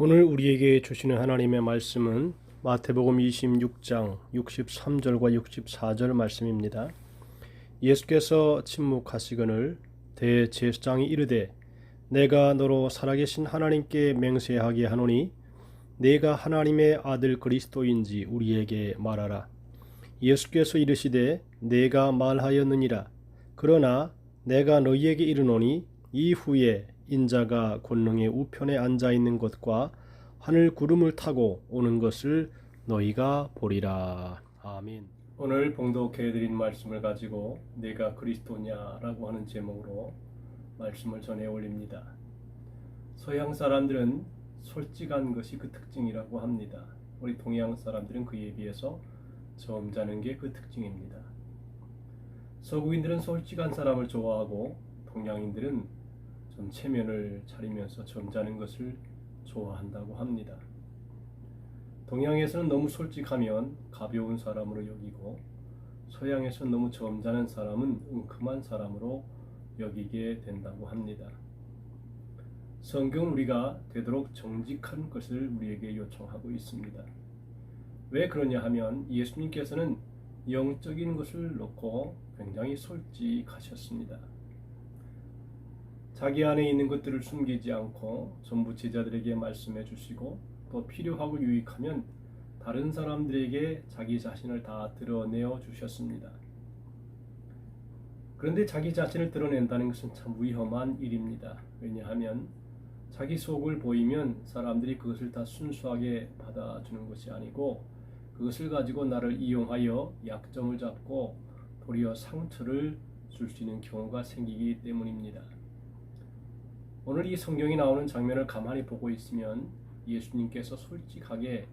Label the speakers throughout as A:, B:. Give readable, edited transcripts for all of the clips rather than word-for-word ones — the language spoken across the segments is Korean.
A: 오늘 우리에게 주시는 하나님의 말씀은 마태복음 26장 63절과 64절 말씀입니다. 예수께서 침묵하시거늘 대제사장이 이르되 내가 너로 살아계신 하나님께 맹세하게 하노니 내가 하나님의 아들 그리스도인지 우리에게 말하라. 예수께서 이르시되 내가 말하였느니라. 그러나 내가 너희에게 이르노니 이후에 인자가 권능의 우편에 앉아 있는 것과 하늘 구름을 타고 오는 것을 너희가 보리라. 아멘. 오늘 봉독해 드린 말씀을 가지고 내가 그리스도냐라고 하는 제목으로 말씀을 전해 올립니다. 서양 사람들은 솔직한 것이 그 특징이라고 합니다. 우리 동양 사람들은 그에 비해서 점잖은 게 그 특징입니다. 서구인들은 솔직한 사람을 좋아하고 동양인들은 좀 체면을 차리면서 점잖은 것을 좋아한다고 합니다. 동양에서는 너무 솔직하면 가벼운 사람으로 여기고 서양에서는 너무 점잖은 사람은 은큼한 사람으로 여기게 된다고 합니다. 성경은 우리가 되도록 정직한 것을 우리에게 요청하고 있습니다. 왜 그러냐 하면 예수님께서는 영적인 것을 놓고 굉장히 솔직하셨습니다. 자기 안에 있는 것들을 숨기지 않고 전부 제자들에게 말씀해 주시고 또 필요하고 유익하면 다른 사람들에게 자기 자신을 다 드러내어 주셨습니다. 그런데 자기 자신을 드러낸다는 것은 참 위험한 일입니다. 왜냐하면 자기 속을 보이면 사람들이 그것을 다 순수하게 받아주는 것이 아니고 그것을 가지고 나를 이용하여 약점을 잡고 도리어 상처를 줄 수 있는 경우가 생기기 때문입니다. 오늘 이 성경이 나오는 장면을 가만히 보고 있으면 예수님께서 솔직하게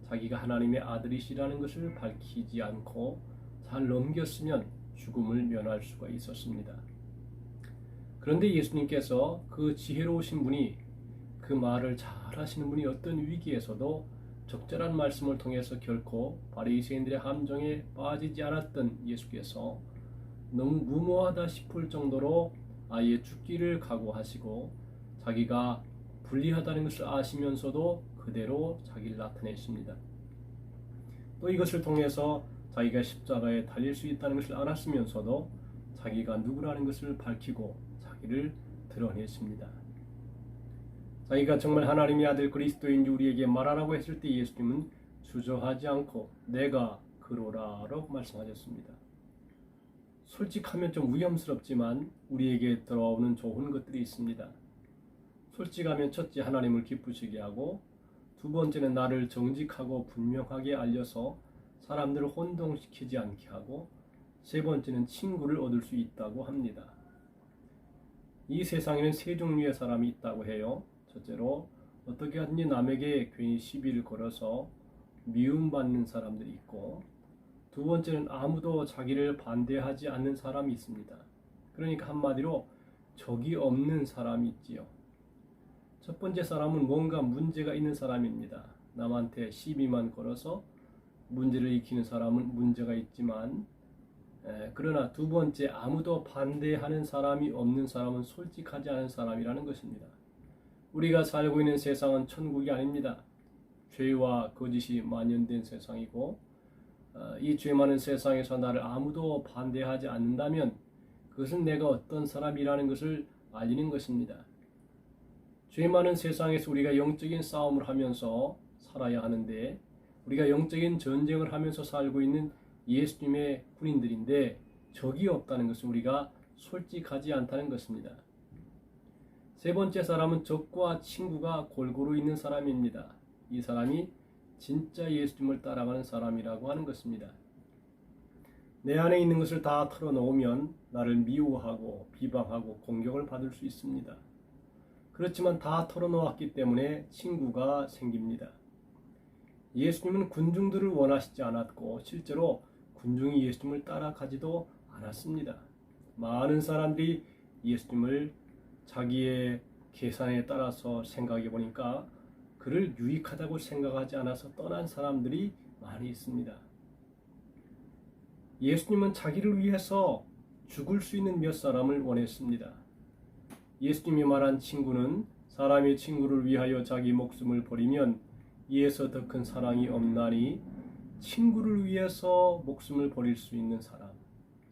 A: 자기가 하나님의 아들이시라는 것을 밝히지 않고 잘 넘겼으면 죽음을 면할 수가 있었습니다. 그런데 예수님께서 그 지혜로우신 분이 그 말을 잘 하시는 분이 어떤 위기에서도 적절한 말씀을 통해서 결코 바리새인들의 함정에 빠지지 않았던 예수께서 너무 무모하다 싶을 정도로 아예 죽기를 각오하시고 자기가 불리하다는 것을 아시면서도 그대로 자기를 나타내십니다. 또 이것을 통해서 자기가 십자가에 달릴 수 있다는 것을 알았으면서도 자기가 누구라는 것을 밝히고 자기를 드러냈습니다. 자기가 정말 하나님의 아들 그리스도인지 우리에게 말하라고 했을 때 예수님은 주저하지 않고 내가 그로라라고 말씀하셨습니다. 솔직하면 좀 위험스럽지만 우리에게 들어오는 좋은 것들이 있습니다. 솔직하면 첫째 하나님을 기쁘시게 하고 두 번째는 나를 정직하고 분명하게 알려서 사람들을 혼동시키지 않게 하고 세 번째는 친구를 얻을 수 있다고 합니다. 이 세상에는 세 종류의 사람이 있다고 해요. 첫째로 어떻게 하든지 남에게 괜히 시비를 걸어서 미움받는 사람들이 있고 두 번째는 아무도 자기를 반대하지 않는 사람이 있습니다. 그러니까 한마디로 적이 없는 사람이 있지요. 첫 번째 사람은 뭔가 문제가 있는 사람입니다. 남한테 시비만 걸어서 문제를 일으키는 사람은 문제가 있지만 그러나 두 번째 아무도 반대하는 사람이 없는 사람은 솔직하지 않은 사람이라는 것입니다. 우리가 살고 있는 세상은 천국이 아닙니다. 죄와 거짓이 만연된 세상이고 이 죄 많은 세상에서 나를 아무도 반대하지 않는다면 그것은 내가 어떤 사람이라는 것을 알리는 것입니다. 죄 많은 세상에서 우리가 영적인 싸움을 하면서 살아야 하는데 우리가 영적인 전쟁을 하면서 살고 있는 예수님의 군인들인데 적이 없다는 것은 우리가 솔직하지 않다는 것입니다. 세 번째 사람은 적과 친구가 골고루 있는 사람입니다. 이 사람이 진짜 예수님을 따라가는 사람이라고 하는 것입니다. 내 안에 있는 것을 다 털어놓으면 나를 미워하고 비방하고 공격을 받을 수 있습니다. 그렇지만 다 털어놓았기 때문에 친구가 생깁니다. 예수님은 군중들을 원하시지 않았고 실제로 군중이 예수님을 따라가지도 않았습니다. 많은 사람들이 예수님을 자기의 계산에 따라서 생각해 보니까 그를 유익하다고 생각하지 않아서 떠난 사람들이 많이 있습니다. 예수님은 자기를 위해서 죽을 수 있는 몇 사람을 원했습니다. 예수님이 말한 친구는 사람이 친구를 위하여 자기 목숨을 버리면 이에서 더 큰 사랑이 없나니 친구를 위해서 목숨을 버릴 수 있는 사람,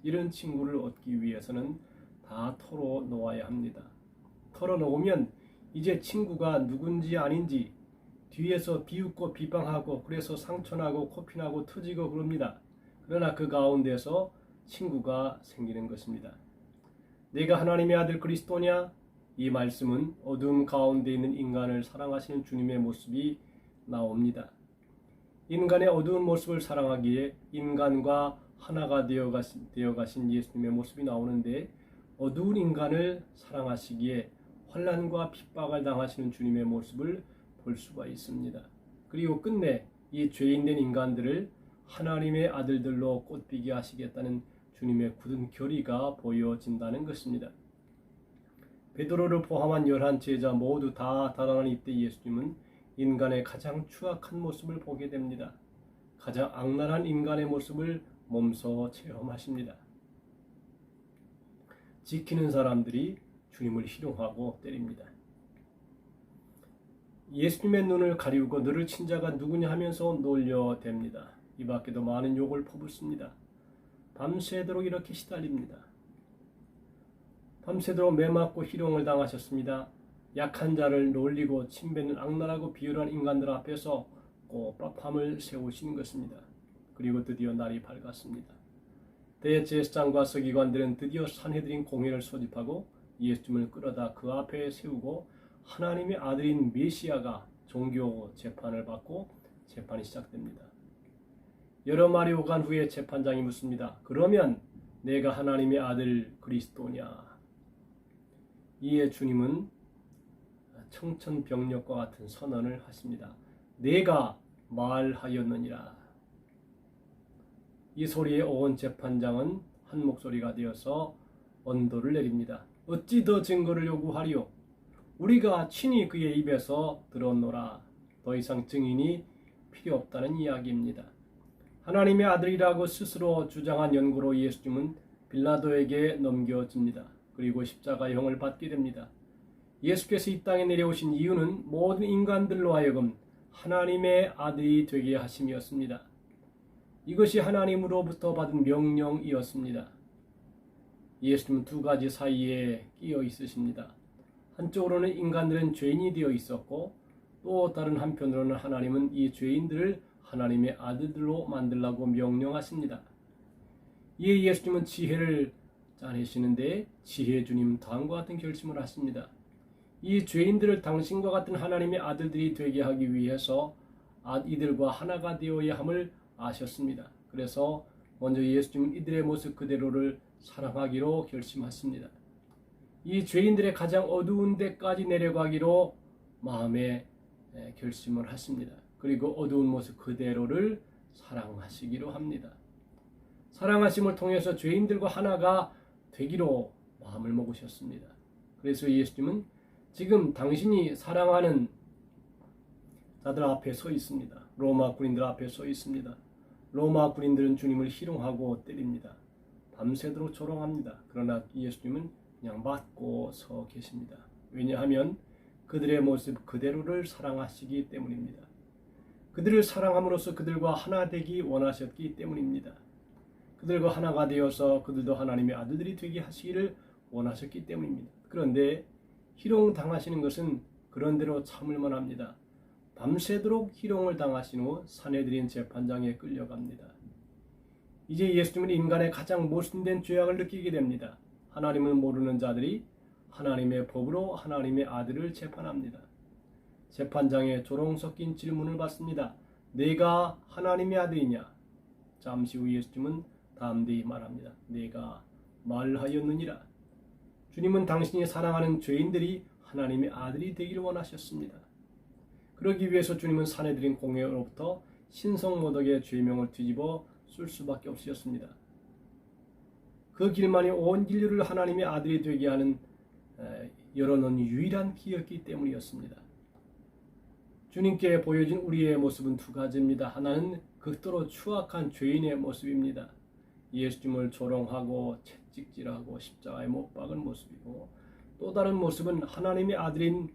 A: 이런 친구를 얻기 위해서는 다 털어놓아야 합니다. 털어놓으면 이제 친구가 누군지 아닌지 뒤에서 비웃고 비방하고 그래서 상처나고 코피나고 터지고 그럽니다. 그러나 그 가운데서 친구가 생기는 것입니다. 내가 하나님의 아들 그리스도냐? 이 말씀은 어둠 가운데 있는 인간을 사랑하시는 주님의 모습이 나옵니다. 인간의 어두운 모습을 사랑하기에 인간과 하나가 되어 가신 예수님의 모습이 나오는데, 어두운 인간을 사랑하시기에 환난과 핍박을 당하시는 주님의 모습을 볼 수가 있습니다. 그리고 끝내 이 죄인된 인간들을 하나님의 아들들로 꽃피게 하시겠다는 주님의 굳은 결의가 보여진다는 것입니다. 베드로를 포함한 11제자 모두 다 달아난 이때 예수님은 인간의 가장 추악한 모습을 보게 됩니다. 가장 악랄한 인간의 모습을 몸소 체험하십니다. 지키는 사람들이 주님을 희롱하고 때립니다. 예수님의 눈을 가리우고 너를 친 자가 누구냐 하면서 놀려댑니다. 이 밖에도 많은 욕을 퍼붓습니다. 밤새도록 이렇게 시달립니다. 밤새도록 매맞고 희롱을 당하셨습니다. 약한 자를 놀리고 침뱉는 악랄하고 비열한 인간들 앞에서 꽃밥함을 세우신 것입니다. 그리고 드디어 날이 밝았습니다. 대제사장과 서기관들은 드디어 산헤드린 공회를 소집하고 예수님을 끌어다 그 앞에 세우고 하나님의 아들인 메시아가 종교 재판을 받고 재판이 시작됩니다. 여러 말이 오간 후에 재판장이 묻습니다. 그러면 내가 하나님의 아들 그리스도냐? 이에 주님은 청천벽력과 같은 선언을 하십니다. 내가 말하였느니라. 이 소리에 온 재판장은 한 목소리가 되어서 언도를 내립니다. 어찌 더 증거를 요구하리요? 우리가 친히 그의 입에서 들었노라. 더 이상 증인이 필요 없다는 이야기입니다. 하나님의 아들이라고 스스로 주장한 연고로 예수님은 빌라도에게 넘겨집니다. 그리고 십자가형을 받게 됩니다. 예수께서 이 땅에 내려오신 이유는 모든 인간들로 하여금 하나님의 아들이 되게 하심이었습니다. 이것이 하나님으로부터 받은 명령이었습니다. 예수님은 두 가지 사이에 끼어 있으십니다. 한쪽으로는 인간들은 죄인이 되어 있었고, 또 다른 한편으로는 하나님은 이 죄인들을 하나님의 아들들로 만들라고 명령하십니다. 이에 예수님은 지혜를 짜내시는데 지혜 주님 다음과 같은 결심을 하십니다. 이 죄인들을 당신과 같은 하나님의 아들들이 되게 하기 위해서 이들과 하나가 되어야 함을 아셨습니다. 그래서 먼저 예수님은 이들의 모습 그대로를 사랑하기로 결심하십니다. 이 죄인들의 가장 어두운 데까지 내려가기로 마음에 결심을 하십니다. 그리고 어두운 모습 그대로를 사랑하시기로 합니다. 사랑하심을 통해서 죄인들과 하나가 되기로 마음을 먹으셨습니다. 그래서 예수님은 지금 당신이 사랑하는 자들 앞에 서 있습니다. 로마 군인들 앞에 서 있습니다. 로마 군인들은 주님을 희롱하고 때립니다. 밤새도록 조롱합니다. 그러나 예수님은 그냥 맞고 서 계십니다. 왜냐하면 그들의 모습 그대로를 사랑하시기 때문입니다. 그들을 사랑함으로써 그들과 하나 되기 원하셨기 때문입니다. 그들과 하나가 되어서 그들도 하나님의 아들들이 되게 하시기를 원하셨기 때문입니다. 그런데 희롱 당하시는 것은 그런대로 참을만 합니다. 밤새도록 희롱을 당하신 후 산헤드린 재판장에 끌려갑니다. 이제 예수님은 인간의 가장 모순된 죄악을 느끼게 됩니다. 하나님을 모르는 자들이 하나님의 법으로 하나님의 아들을 재판합니다. 재판장의 조롱 섞인 질문을 받습니다. 내가 하나님의 아들이냐? 잠시 후 예수님은 담대히 말합니다. 내가 말하였느니라. 주님은 당신이 사랑하는 죄인들이 하나님의 아들이 되기를 원하셨습니다. 그러기 위해서 주님은 산헤드린 공회로부터 신성모독의 죄명을 뒤집어 쓸 수밖에 없으셨습니다. 그 길만이 온 인류를 하나님의 아들이 되게 하는 열어놓은 유일한 길이었기 때문이었습니다. 주님께 보여진 우리의 모습은 두 가지입니다. 하나는 극도로 추악한 죄인의 모습입니다. 예수님을 조롱하고 채찍질하고 십자가에 못 박은 모습이고, 또 다른 모습은 하나님의 아들인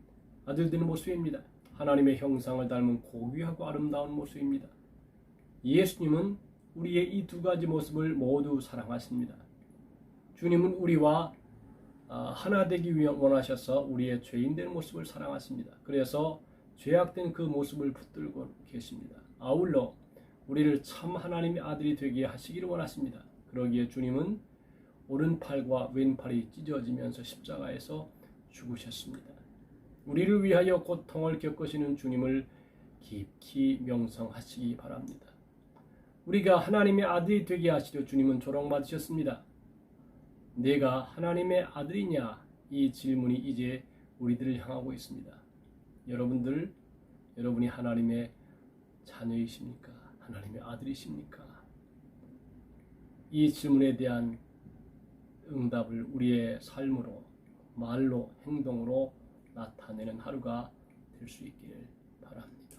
A: 아들된 모습입니다. 하나님의 형상을 닮은 고귀하고 아름다운 모습입니다. 예수님은 우리의 이 두 가지 모습을 모두 사랑하십니다. 주님은 우리와 하나 되기 위해 원하셔서 우리의 죄인된 모습을 사랑하십니다. 그래서 죄악된 그 모습을 붙들고 계십니다. 아울러 우리를 참 하나님의 아들이 되게 하시기를 원하십니다. 그러기에 주님은 오른팔과 왼팔이 찢어지면서 십자가에서 죽으셨습니다. 우리를 위하여 고통을 겪으시는 주님을 깊이 명상하시기 바랍니다. 우리가 하나님의 아들이 되게 하시려 주님은 조롱받으셨습니다. 내가 하나님의 아들이냐? 이 질문이 이제 우리들을 향하고 있습니다. 여러분이 하나님의 자녀이십니까? 하나님의 아들이십니까? 이 질문에 대한 응답을 우리의 삶으로, 말로, 행동으로 나타내는 하루가 될 수 있기를 바랍니다.